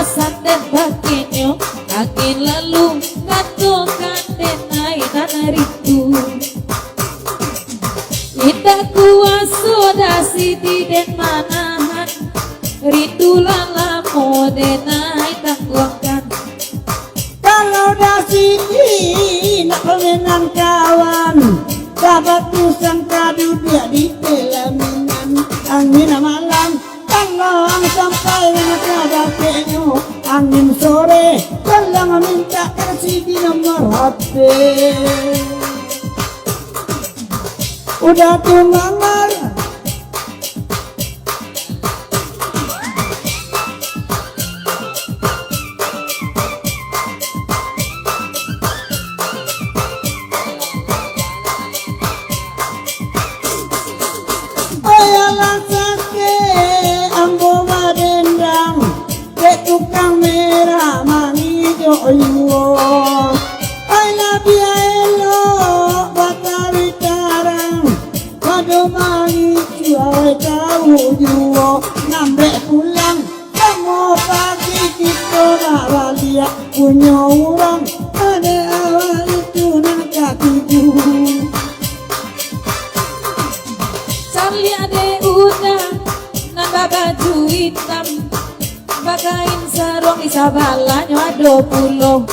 kasanden bakinyo angin lalu katukan denai nanaritu indah kuasa dasi di den manahan rindu lalamu denai tangguangkan kalau dasi nak pengenan kawan dapat kusangka dunia di pelaminan angin malam kalau sampai kabar kenyo angin sore kalau minta kasih di nomor HP udah tuh mamar tukang merah manijo yuwo I love you hello batari tarang kado manijo tahu yuwo nambe pulang kamu pagi kita bahagia punya orang ada awal itu nak tuju Charlie ade udah nanda baju hitam pakain sarung isabalanya 20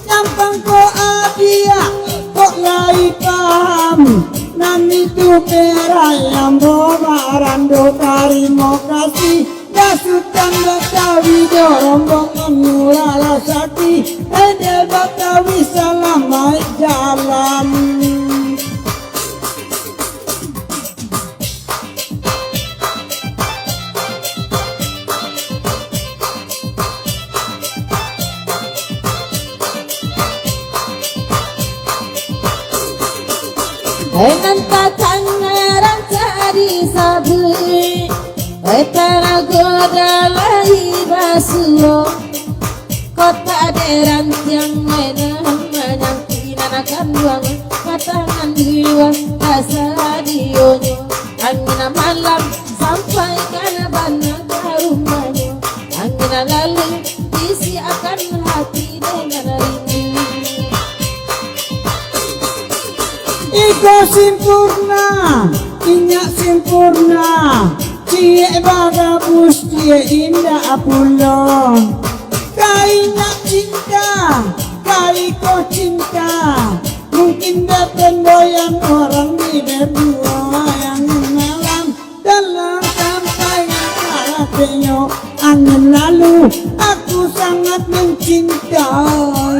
gampang kok adia kok lai paham nan itu perai ambo marando tarimo kasih dasutan batawi dorombongan murala sakti ede batawi salamai jalan Nantakan ngarang cari sabi Betara goda lahi basulo Kota deran yang menang menyangki nanakan buangan Matangan diwan rasa dionyo Angina malam sampai kanabana rumahnya Angina lalu isi akan hati dengan rindu Iko sempurna, inyak sempurna Cie bagabus, cie indah pulau Kai nak cinta, kai kau cinta Mungkin dapat doyan orang di berdua Yang malam dalam sampai hatinya Angin lalu aku sangat mencintaimu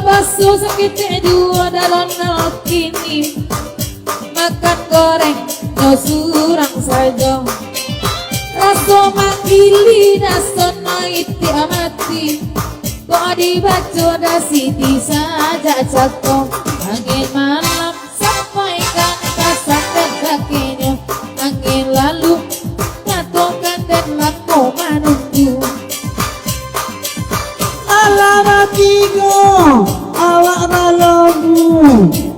Basuh sakit dua dalam kini makan goreng no surang saja rasa makili dason maiti amati kok dibaca dasi saja cakong angin malam sampaikan kasar kakinya angin lalu ngatokan dan laku menunggu Alamatigo awak balogu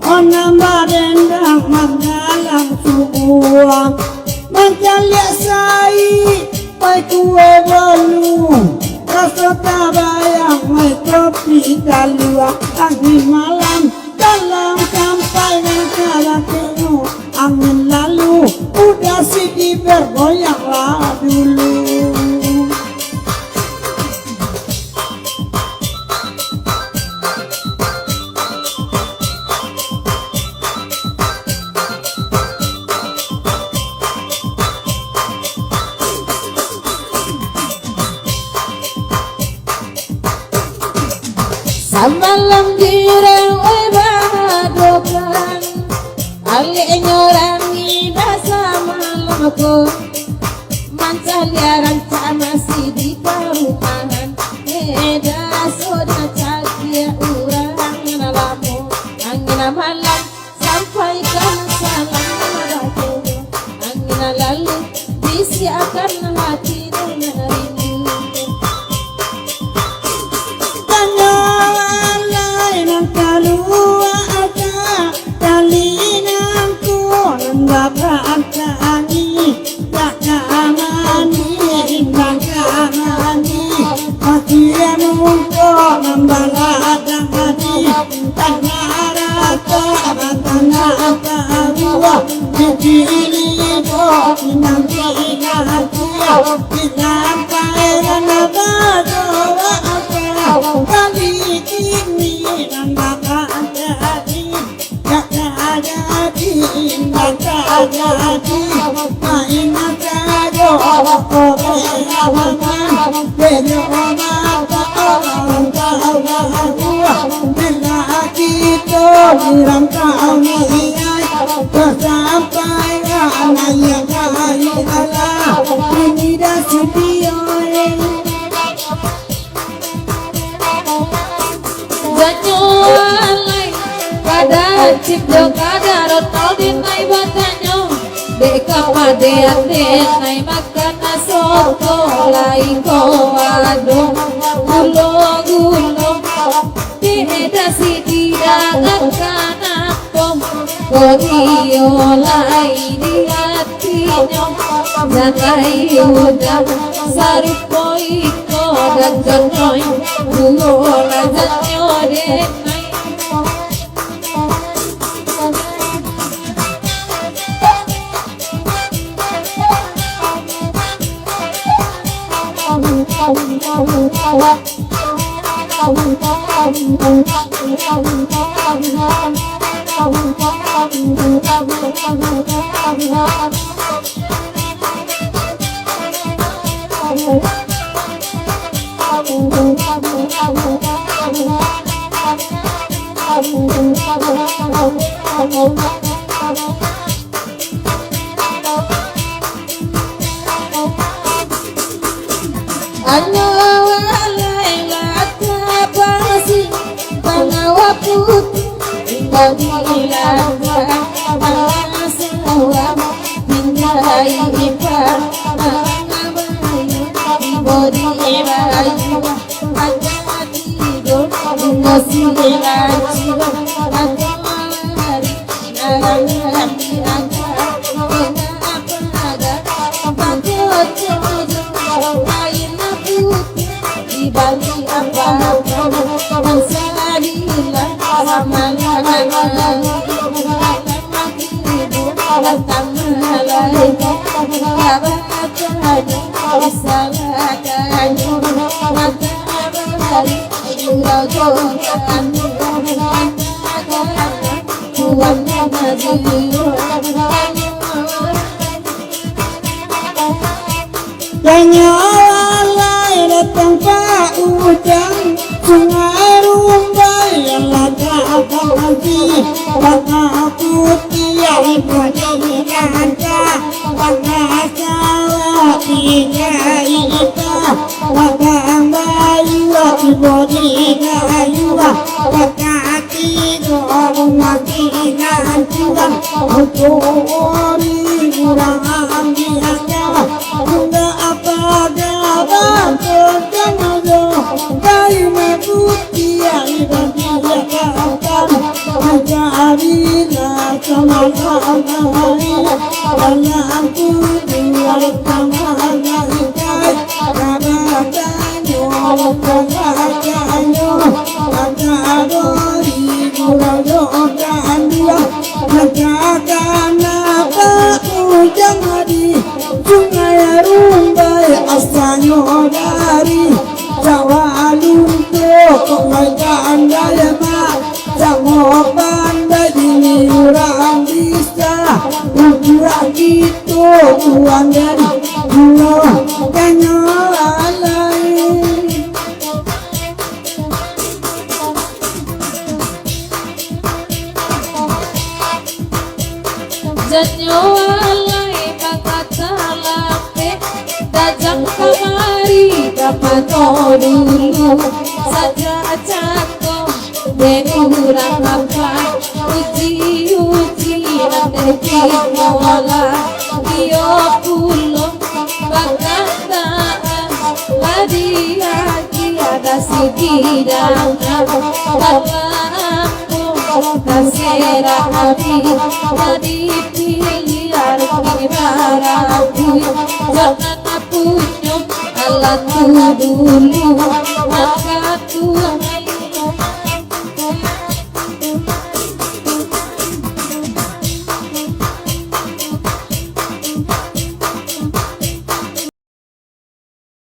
onamba dendang mangalang subuh mencaliak sai pai kue bolu rasa tabayang mai kopi dalua angin malam dalam sampai ngakala kenyo angin lalu udah sidi bergoyanglah dulu Samalam jireng oi bahadokan Ali nyorangi dasa malam aku Mancah liaran tak masih di perumahan Eda soda cakia urang nalamu Angin malam sampaikan salam bahagia Angin lalu disiapkan hati dengan rindu dirang kau niai sampai anaya kai ala ini dah studio Janyo alai kada cipto kada rotol di nai batanyo deka pade ade nai makan soto lai ko ado gulo gulo tiada si tidak akan pom korio lai di hatinya jangai udah sarip poiko dan janoi gulo la janyo denai Anyo alai lata basi banawa putih tinggal di lada sewa hindai ipar bayu di bodi bayu ada tidur ngosi laci ada hari narang diangkat di bali apa masalah amalan datang malai abad salah kayu matahari jodohan Tuhan maju Janyo alai datang Pak Ujang sungai rumbai yang lada pagi warna putih yang bodi nada warna sawah tiga ita warna bayu di bodi kayu warna tiga mati nantian untuk ori kurang ambianya bunda apa gaban terjangga kayu putih yang dibagikan menjadilah kemalaman dalam tujuan kemalaman kabatanyo kabatanyo kadori mulayokan dia menjaga apa ujang hadi sungai rumbai asalnya dari Jawa Lunto kaitan daya mak Jawa pandai di urang bisa ukuran gitu tuan dari gula kanyo alai Janyo alai bakata lape dajang kamari dapato dulu saja cako denurang apa uji-uji nanti mola iyo pulo bakataan lagi ada sidang Nasira hati tadi pilih arti barabu jangan punya alat dulu